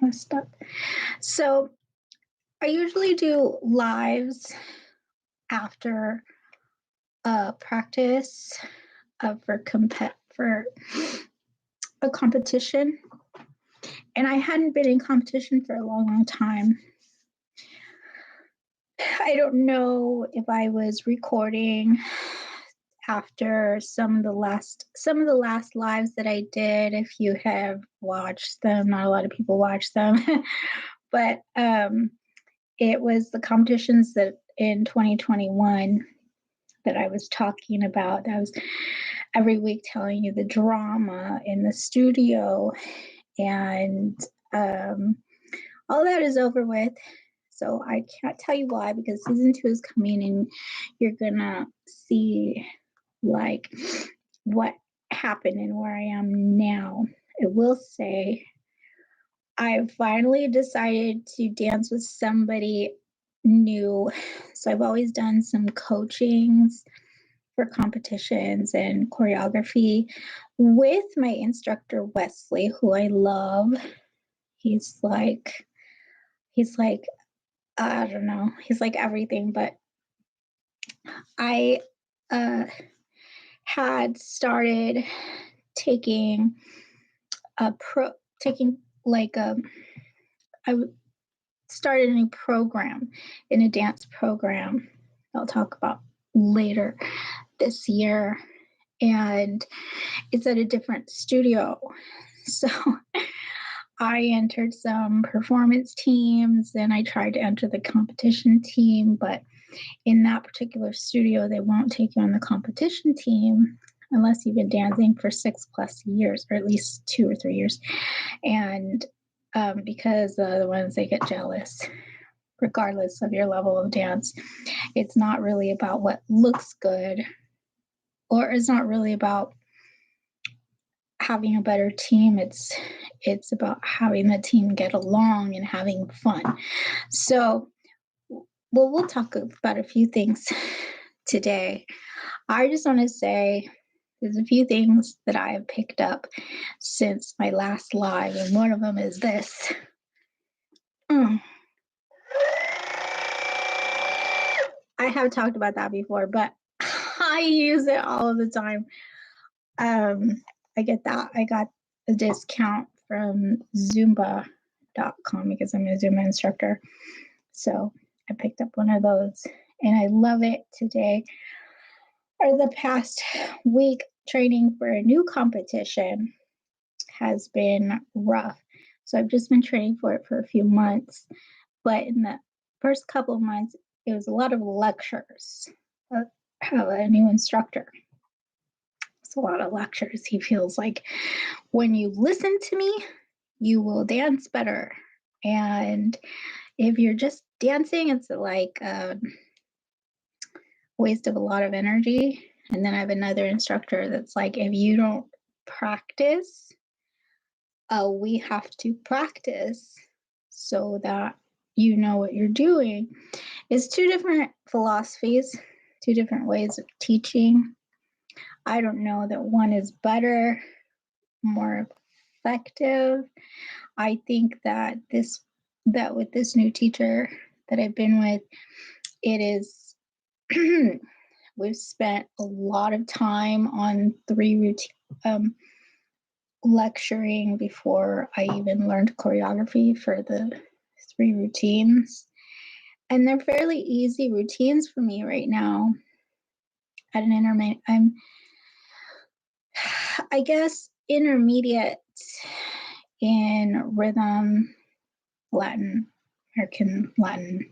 I'm stuck. So I usually do lives after practice for a competition, and I hadn't been in competition for a long, long time. I don't know if I was recording after some of the last lives that I did. If you have watched them, not a lot of people watch them, but it was the competitions that in 2021 that I was talking about. I was every week telling you the drama in the studio, and all that is over with. So I can't tell you why, because season 2 is coming and you're gonna see like what happened and where I am now. I will say I finally decided to dance with somebody new. So I've always done some coachings for competitions and choreography with my instructor Wesley, who I love. He's like I don't know, he's like everything, but I had started taking taking like I started a new program, in a dance program I'll talk about later this year, and it's at a different studio. So I entered some performance teams and I tried to enter the competition team, but in that particular studio, they won't take you on the competition team unless you've been dancing for 6+ years, or at least 2 or 3 years. And because the ones, they get jealous, regardless of your level of dance. It's not really about what looks good, or it's not really about having a better team. It's about having the team get along and having fun. So, well, we'll talk about a few things today. I just want to say there's a few things that I have picked up since my last live, and one of them is this. I have talked about that before, but I use it all of the time. I got a discount from Zumba.com because I'm a Zumba instructor. So I picked up one of those and I love it today. Or the past week, training for a new competition has been rough. So I've just been training for it for a few months. But in the first couple of months, it was a lot of lectures. I have a new instructor. It's a lot of lectures. He feels like when you listen to me, you will dance better. And if you're just dancing, it's like a waste of a lot of energy. And then I have another instructor that's like, if you don't practice, we have to practice so that you know what you're doing. It's 2 different philosophies, 2 different ways of teaching. I don't know that one is better, more effective. I think that with this new teacher that I've been with, it is we've spent a lot of time on 3 lecturing before I even learned choreography for the 3 routines. And they're fairly easy routines for me right now. At an intermediate, I guess, intermediate in rhythm, American Latin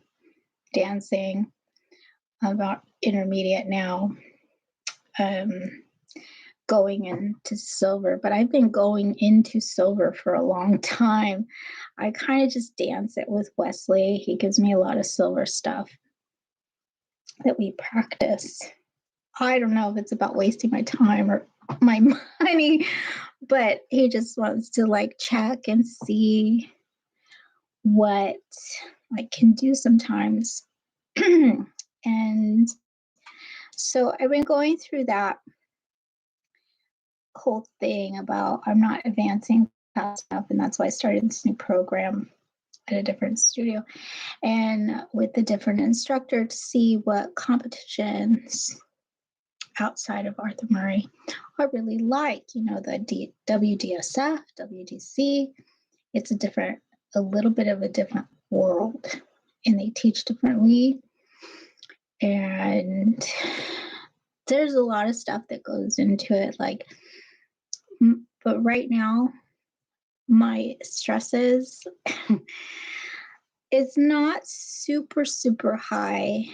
dancing, about intermediate now, going into silver. But I've been going into silver for a long time. I kind of just dance it with Wesley. He gives me a lot of silver stuff that we practice. I don't know if it's about wasting my time or my money, but he just wants to like check and see what I can do sometimes. And so I've been going through that whole thing about I'm not advancing fast enough, and that's why I started this new program at a different studio and with a different instructor to see what competitions outside of Arthur Murray are really like. You know, the WDSF, WDC. It's a little bit of a different world, and they teach differently. And there's a lot of stuff that goes into it, like, but right now, my stresses, it's not super, super high.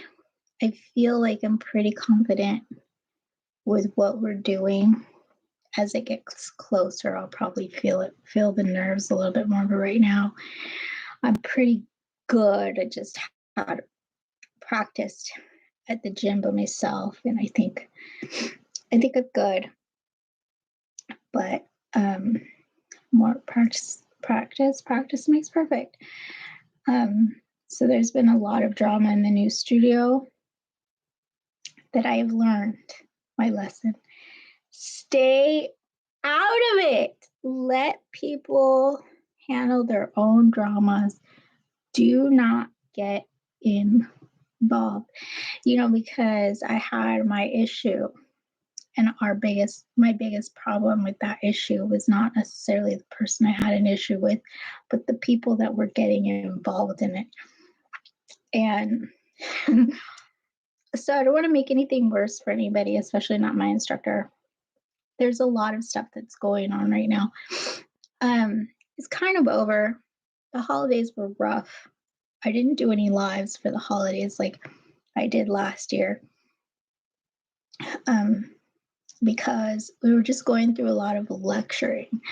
I feel like I'm pretty confident with what we're doing. As it gets closer, I'll probably feel the nerves a little bit more, but right now, I'm pretty good. I just had practiced at the gym by myself, and I think I'm good. But more practice makes perfect. So there's been a lot of drama in the new studio that I have learned my lesson. Stay out of it. Let people handle their own dramas. Do not get involved. You know, because I had my issue, and my biggest problem with that issue was not necessarily the person I had an issue with, but the people that were getting involved in it. And so I don't want to make anything worse for anybody, especially not my instructor. There's a lot of stuff that's going on right now. It's kind of over. The holidays were rough. I didn't do any lives for the holidays like I did last year. Because we were just going through a lot of lecturing,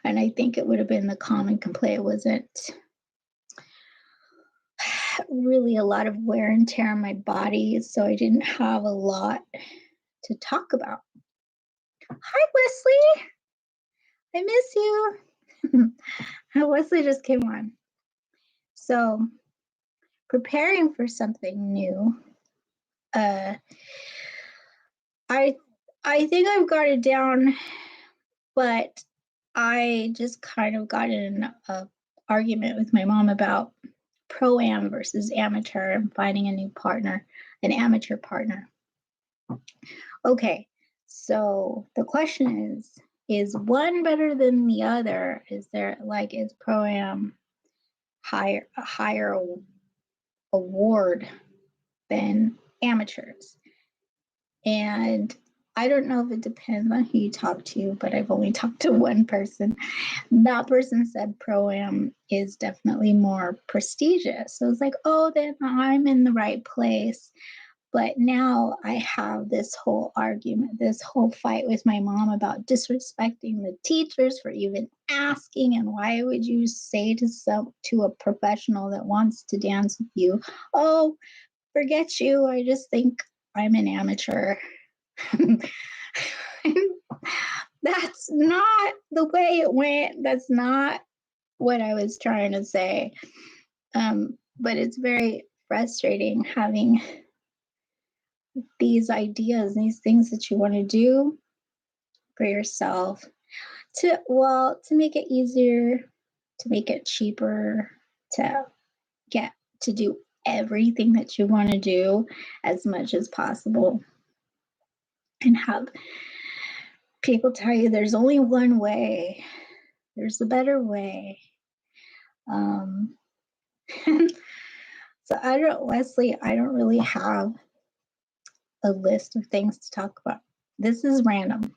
and I think it would have been the common complaint. It wasn't really a lot of wear and tear on my body, so I didn't have a lot to talk about. Hi, Wesley. I miss you. Wesley just came on. So, preparing for something new. I think I've got it down, but I just kind of got in an argument with my mom about pro-am versus amateur and finding a new partner, an amateur partner. Okay, so the question is one better than the other? Is pro-am a higher award than amateurs? And I don't know if it depends on who you talk to, but I've only talked to one person. That person said pro-am is definitely more prestigious. So it's like, oh, then I'm in the right place. But now I have this whole argument, this whole fight with my mom about disrespecting the teachers for even asking, and why would you say to a professional that wants to dance with you, oh, forget you, I just think I'm an amateur. That's not the way it went. That's not what I was trying to say. But it's very frustrating having these ideas, these things that you want to do for yourself to make it easier, to make it cheaper, to get to do everything that you want to do as much as possible, and have people tell you there's only one way, there's a better way. So Wesley, I don't really have a list of things to talk about. This is random.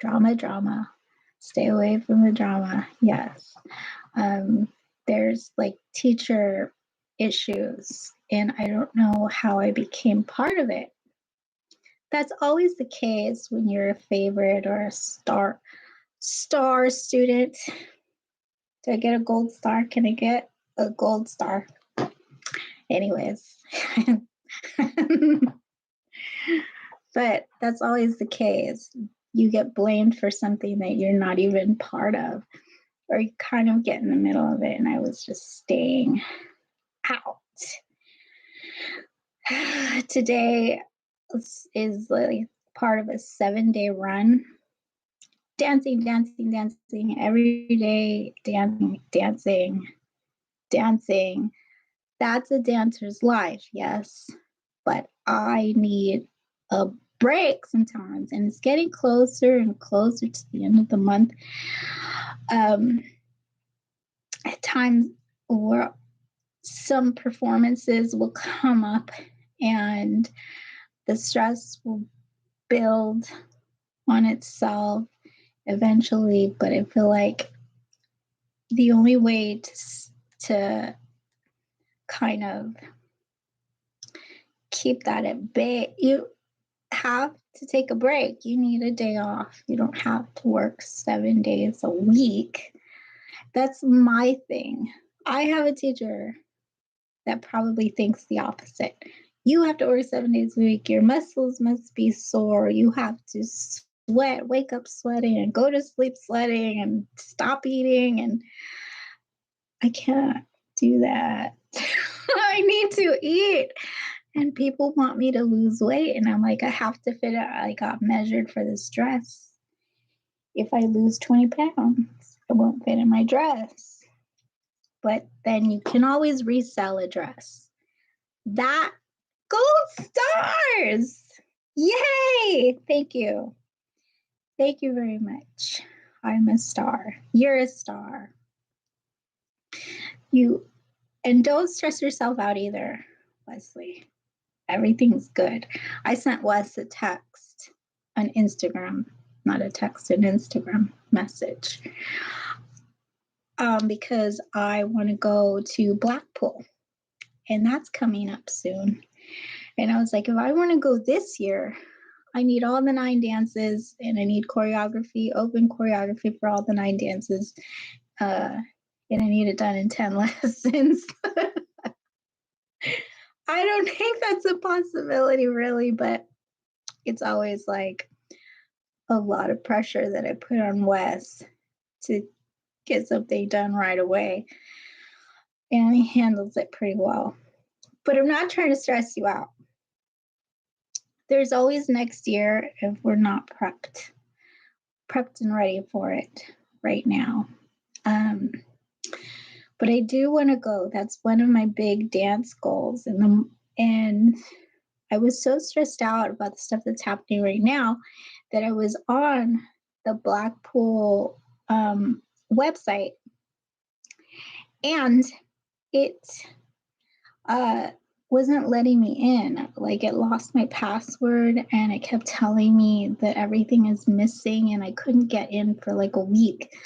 Drama. Stay away from the drama. Yes. There's like teacher issues, and I don't know how I became part of it. That's always the case when you're a favorite or a star student. Do I get a gold star? Can I get a gold star? Anyways. But that's always the case. You get blamed for something that you're not even part of, or you kind of get in the middle of it, and I was just staying out. Today is like part of a 7-day run dancing, dancing, dancing, every day, dancing, dancing, dancing. That's a dancer's life, yes. But I need a break sometimes, and it's getting closer and closer to the end of the month. At times where some performances will come up and the stress will build on itself eventually, but I feel like the only way to kind of keep that at bay, you have to take a break. You need a day off. You don't have to work 7 days a week. That's my thing. I have a teacher that probably thinks the opposite. You have to work 7 days a week. Your muscles must be sore. You have to sweat, wake up sweating, and go to sleep sweating, and stop eating. And I can't do that. I need to eat. And people want me to lose weight. And I'm like, I have to fit it. I got measured for this dress. If I lose 20 pounds, it won't fit in my dress. But then you can always resell a dress. That gold stars! Yay! Thank you. Thank you very much. I'm a star. You're a star. And don't stress yourself out either, Wesley. Everything's good. I sent Wes a text on Instagram, not a text, an Instagram message, because I want to go to Blackpool, and that's coming up soon. And I was like, if I want to go this year, I need all the 9 dances, and I need choreography, open choreography for all the 9 dances, and I need it done in 10 lessons. I don't think that's a possibility, really, but it's always like a lot of pressure that I put on Wes to get something done right away. And he handles it pretty well. But I'm not trying to stress you out. There's always next year if we're not prepped and ready for it right now. But I do want to go. That's one of my big dance goals. And I was so stressed out about the stuff that's happening right now that I was on the Blackpool website, and it wasn't letting me in. Like, it lost my password, and it kept telling me that everything is missing, and I couldn't get in for like a week.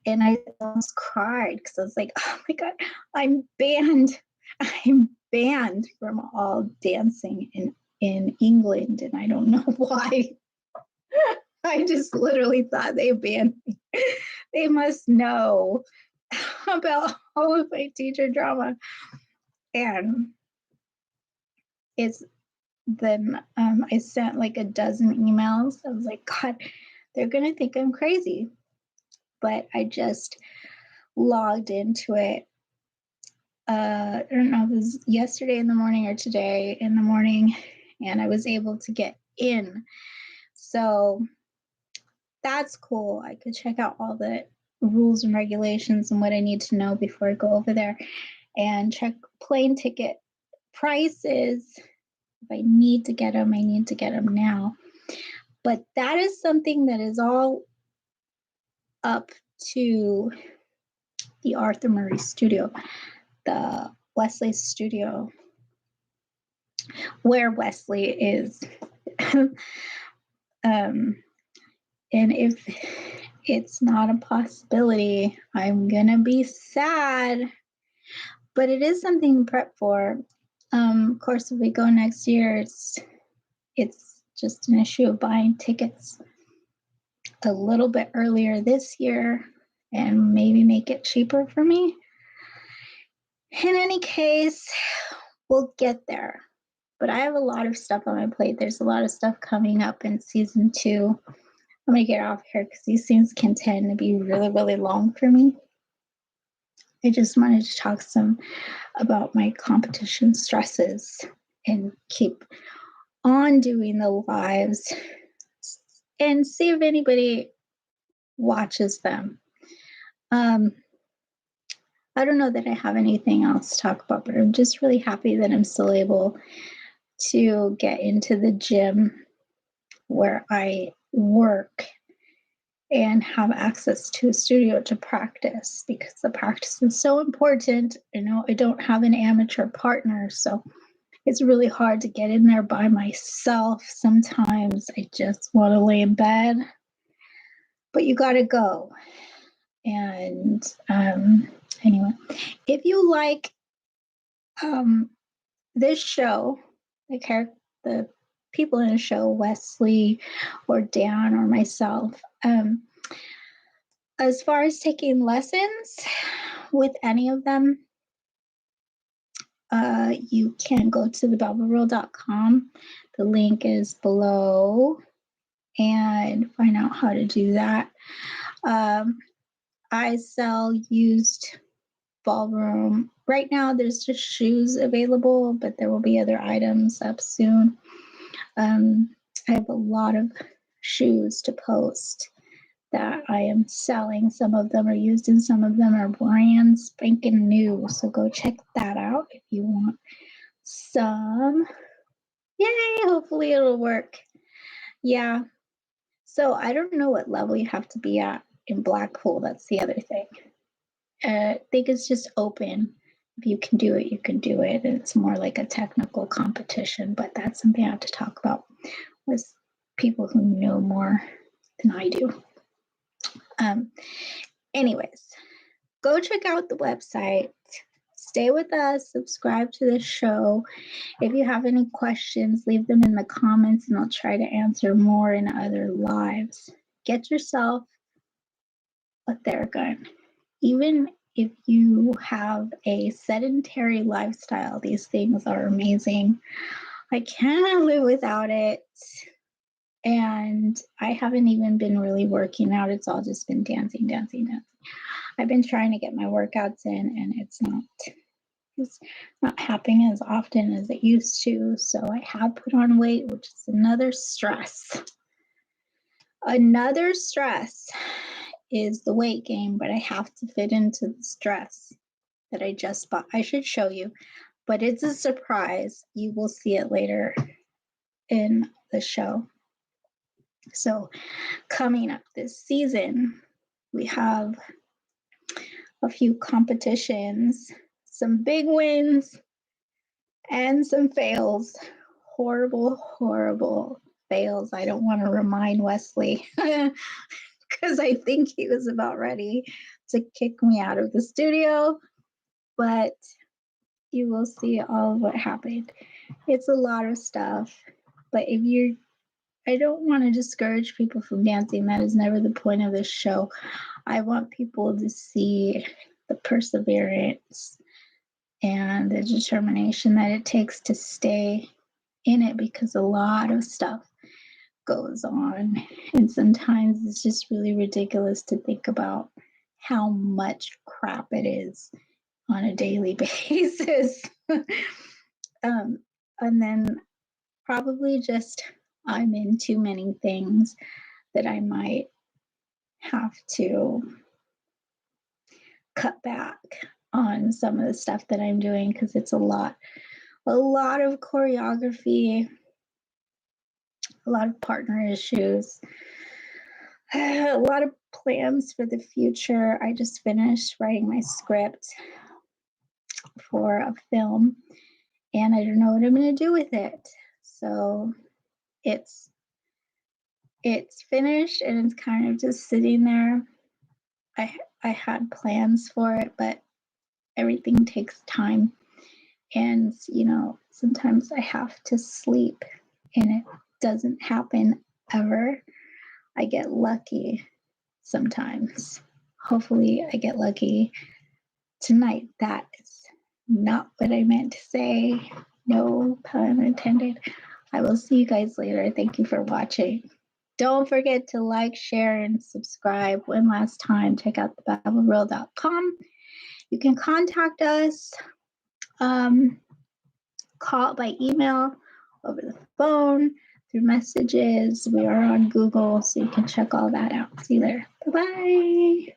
And I almost cried because I was like, oh my God, I'm banned. I'm banned from all dancing in England, and I don't know why. I just literally thought they banned me. They must know about all of my teacher drama. And it's then I sent like a dozen emails. I was like, God, they're gonna think I'm crazy. But I just logged into it. I don't know if it was yesterday in the morning or today in the morning, and I was able to get in. So that's cool. I could check out all the rules and regulations and what I need to know before I go over there, and check plane ticket prices. If I need to get them, I need to get them now. But that is something that is all up to the Arthur Murray studio, the Wesley studio, where Wesley is. And if it's not a possibility, I'm gonna be sad. But it is something to prep for. Of course, if we go next year, it's just an issue of buying tickets a little bit earlier this year and maybe make it cheaper for me. In any case, we'll get there. But I have a lot of stuff on my plate. There's a lot of stuff coming up in season 2. I'm gonna get off here because these things can tend to be really, really long for me. I just wanted to talk some about my competition stresses and keep on doing the lives and see if anybody watches them. I don't know that I have anything else to talk about, but I'm just really happy that I'm still able to get into the gym where I work and have access to a studio to practice, because the practice is so important. You know, I don't have an amateur partner, so it's really hard to get in there by myself. Sometimes I just want to lay in bed, but you got to go. And anyway, if you like this show, the people in the show, Wesley or Dan or myself, as far as taking lessons with any of them, you can go to the Ba.Bl.com. The link is below, and find out how to do that. I sell used ballroom. Right now, there's just shoes available, but there will be other items up soon. I have a lot of shoes to post that I am selling. Some of them are used and some of them are brand spanking new. So go check that out if you want some. Yay, hopefully it'll work. Yeah. So I don't know what level you have to be at in Blackpool. That's the other thing. I think it's just open. If you can do it, you can do it. And it's more like a technical competition, but that's something I have to talk about with people who know more than I do. Anyways, go check out the website. Stay with us. Subscribe to the show. If you have any questions, leave them in the comments and I'll try to answer more in other lives. Get yourself a Theragun. Even if you have a sedentary lifestyle, these things are amazing. I cannot live without it. And I haven't even been really working out. It's all just been dancing. I've been trying to get my workouts in, and it's not happening as often as it used to. So I have put on weight, which is another stress. Another stress is the weight gain, but I have to fit into the stress that I just bought. I should show you, but it's a surprise. You will see it later in the show. So coming up this season, we have a few competitions, some big wins and some fails. Horrible fails. I don't want to remind Wesley because I think he was about ready to kick me out of the studio, but you will see all of what happened. It's a lot of stuff, but I don't want to discourage people from dancing. That is never the point of this show. I want people to see the perseverance and the determination that it takes to stay in it, because a lot of stuff goes on. And sometimes it's just really ridiculous to think about how much crap it is on a daily basis. And then probably just I'm in too many things that I might have to cut back on some of the stuff that I'm doing, because it's a lot of choreography, a lot of partner issues, a lot of plans for the future. I just finished writing my script for a film and I don't know what I'm going to do with it. So it's finished and it's kind of just sitting there. I had plans for it, but everything takes time. And, sometimes I have to sleep and it doesn't happen ever. I get lucky sometimes. Hopefully I get lucky tonight. That is not what I meant to say. No pun intended. I will see you guys later. Thank you for watching. Don't forget to like, share, and subscribe. One last time, check out the Ba.Bl.com. You can contact us, call by email, over the phone. through messages. We are on Google, so you can check all that out. See you there. Bye-bye.